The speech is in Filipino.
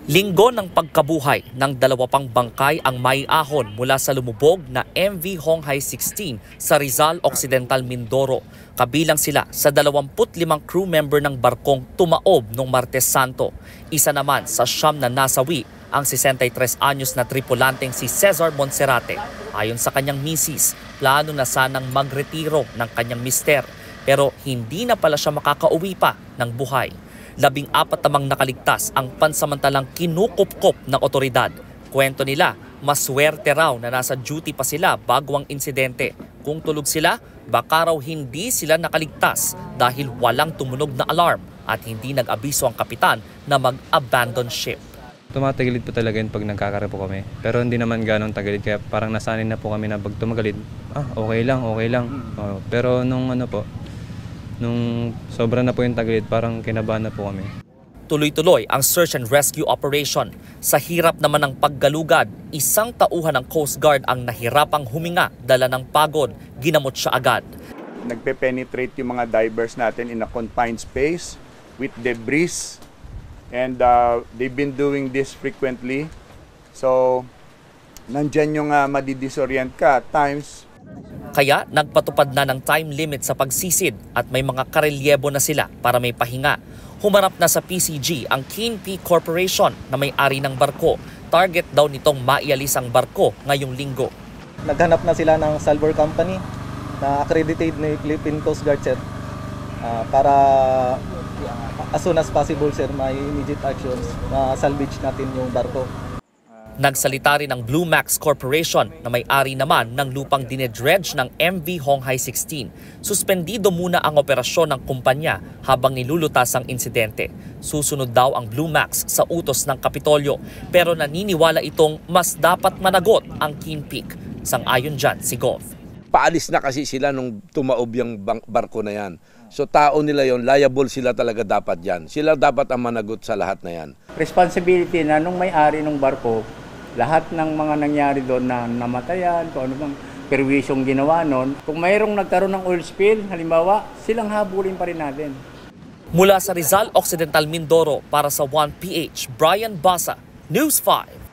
Linggo ng pagkabuhay ng dalawa pang bangkay ang maiahon mula sa lumubog na MV Honghai 16 sa Rizal Occidental, Mindoro. Kabilang sila sa 25 crew member ng barkong tumaob noong Martes Santo. Isa naman sa siyam na nasawi ang 63 anyos na tripulanteng si Cesar Monserrate. Ayon sa kanyang misis, plano na sanang magretiro ng kanyang mister pero hindi na pala siya makakauwi pa ng buhay. 14 namang nakaligtas ang pansamantalang kinukupkop ng otoridad. Kwento nila, maswerte raw na nasa duty pa sila bago ang insidente. Kung tulog sila, baka raw hindi sila nakaligtas dahil walang tumunog na alarm at hindi nag-abiso ang kapitan na mag-abandon ship. Tumatagilid po talaga yun pag nagkakara po kami. Pero hindi naman ganong tagilid kaya parang nasanay na po kami na pag tumagalid, okay lang. Pero nung sobra na po yung tagilid, parang kinabahan na po kami. Tuloy-tuloy ang search and rescue operation. Sa hirap naman ng paggalugad, isang tauhan ng Coast Guard ang nahirapang huminga dala ng pagod. Ginamot siya agad. Nagpe-penetrate yung mga divers natin in a confined space with debris. And they've been doing this frequently. So, nandyan yung madidisorient ka at times. Kaya nagpatupad na ng time limit sa pagsisid at may mga karelyebo na sila para may pahinga. Humarap na sa PCG ang Keen Peak Corporation na may-ari ng barko. Target daw nitong maialis ang barko ngayong linggo. Naghanap na sila ng salvor company na accredited na Philippine Coast Guard, sir, para as soon as possible, sir, may immediate actions na salvage natin yung barko. Nagsalita rin ang Blue Max Corporation na may-ari naman ng lupang dinedredge ng MV Honghai 16. Suspendido muna ang operasyon ng kumpanya habang nilulutas ang insidente. Susunod daw ang Blue Max sa utos ng Kapitolyo pero naniniwala itong mas dapat managot ang Keen Peak. Sang-ayon dyan si Gov. Paalis na kasi sila nung tumaob yung barko na yan. So tao nila yon, liable sila talaga dapat yan. Sila dapat ang managot sa lahat na yan. Responsibility na nung may-ari ng barko, lahat ng mga nangyari doon na namatayan, kung ano bang perwisyong ginawa noon. Kung mayroong nagkaroon ng oil spill, halimbawa, silang habulin pa rin natin. Mula sa Rizal Occidental, Mindoro para sa 1PH, Brian Basa, News 5.